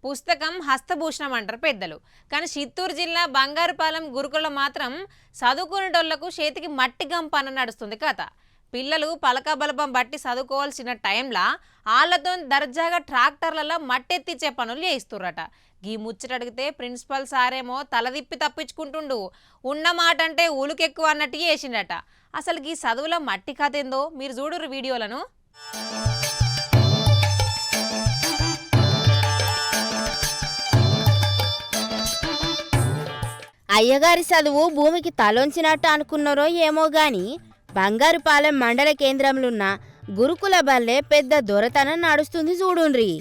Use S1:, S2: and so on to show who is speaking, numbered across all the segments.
S1: పుస్తకం హస్తభూషణం అంటారు పెద్దలు. కానీ చిత్తూరు జిల్లా బంగారుపాలెం గురుకుల మాత్రం చదువుకునేటోళ్లకు చేతికి మట్టి గంపన నడుస్తుంది కథ. పిల్లలు పలకబలపం బట్టి చదువుకోవాల్సిన టైంలా ఆళ్లతో దర్జాగా ట్రాక్టర్లలో మట్టెత్తిచ్చే పనులు చేయిస్తుర్రట. గీ ముచ్చటడిగితే ప్రిన్సిపల్ సారేమో తలదిప్పి తప్పించుకుంటుండు. ఉన్న మాట అంటే ఉలుకెక్కువ అన్నట్టు చేసిండట. అసలు గీ చదువుల మట్టి కథ ఏందో మీరు చూడురు వీడియోలను.
S2: అయ్యగారి చదువు భూమికి తలొంచినట్టు అనుకున్నారో ఏమో గాని బంగారుపాలెం మండల కేంద్రంలోన్న గురుకుల బల్లే పెద్ద దొరతనం నడుస్తుంది చూడుండ్రి.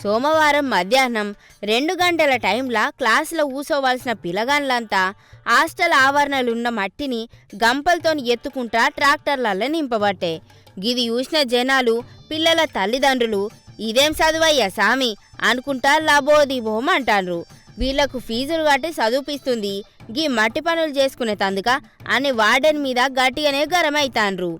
S2: సోమవారం మధ్యాహ్నం 2 గంటల టైంలా క్లాసులో ఊసోవాల్సిన పిల్లగాన్లంతా హాస్టల్ ఆవరణలున్న మట్టిని గంపలతోని ఎత్తుకుంటా ట్రాక్టర్లలో నింపబట్టే. గిది చూసిన జనాలు, పిల్లల తల్లిదండ్రులు ఇదేం చదువయ్యా సామి అనుకుంటా లబోదిబోం అంటారు. వీళ్లకు ఫీజులు కట్టి చదువుపిస్తుంది గీ మట్టి పనులు చేసుకునే తందుక అని వార్డెన్ మీద గట్టిగానే గరమైతాండ్రు.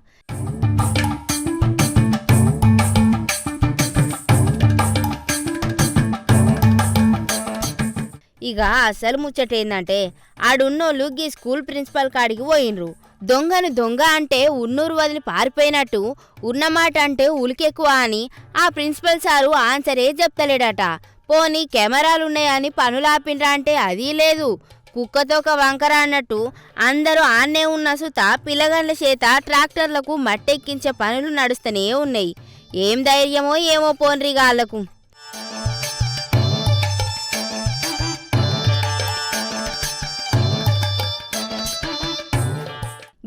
S2: ఇక అసలు ముచ్చటేందంటే ఆడున్నోళ్ళు గీ స్కూల్ ప్రిన్సిపల్ కాడికి పోయినరు. దొంగను దొంగ అంటే ఉన్నూరు వదిలి పారిపోయినట్టు ఉన్నమాట అంటే ఉలికెక్కువ అని ఆ ప్రిన్సిపల్ సారు ఆన్సరే చెప్తలేడట. పోనీ కెమెరాలున్నాయని పనులాపిండ్రా అంటే అదీ లేదు. కుక్కతోక వంకర అన్నట్టు అందరూ ఆన్నే ఉన్న సుత పిల్లగాండ్ల చేత ట్రాక్టర్లకు మట్టెక్కించే పనులు నడుస్తూనే ఉన్నాయి. ఏం ధైర్యమో ఏమో పోన్రిగా వాళ్ళకు.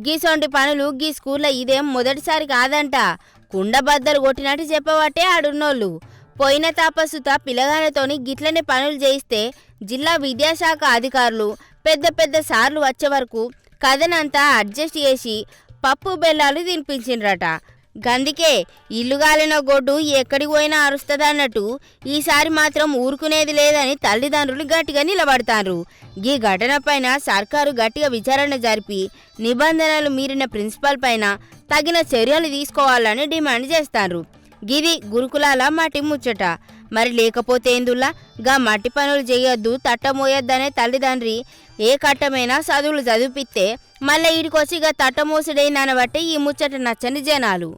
S2: గీసొంటి పనులు గీ స్కూల్లో ఇదేం మొదటిసారి కాదంట. కుండబద్దలు కొట్టినట్టు చెప్పబట్టే ఆడున్నోళ్ళు. పోయిన తాపసుత పిల్లగాళ్ళతోని గిట్లనే పనులు చేయిస్తే జిల్లా విద్యాశాఖ అధికారులు పెద్ద పెద్ద సార్లు వచ్చే వరకు కథనంతా అడ్జస్ట్ చేసి పప్పు బెల్లాలు తినిపించిండ్రట. గందుకే ఇల్లుగాలిన గొడ్డు ఎక్కడికి పోయినా అరుస్తుందన్నట్టు ఈసారి మాత్రం ఊరుకునేది లేదని తల్లిదండ్రులు గట్టిగా నిలబడతారు. ఈ ఘటన పైన సర్కారు గట్టిగా విచారణ జరిపి నిబంధనలు మీరిన ప్రిన్సిపల్ పైన తగిన చర్యలు తీసుకోవాలని డిమాండ్ చేస్తారు. గిది గురుకులాల మట్టి ముచ్చట. మరి లేకపోతే ఏందుల్లా గా మట్టి పనులు చేయొద్దు తట్టమోయొద్దనే తల్లిదండ్రి ఏ కట్టమైనా చదువులు చదివిపిస్తే మళ్ళీ ఈడికొచ్చి గా తట్టమోసుడైందనబట్టి ఈ ముచ్చట నచ్చని జనాలు.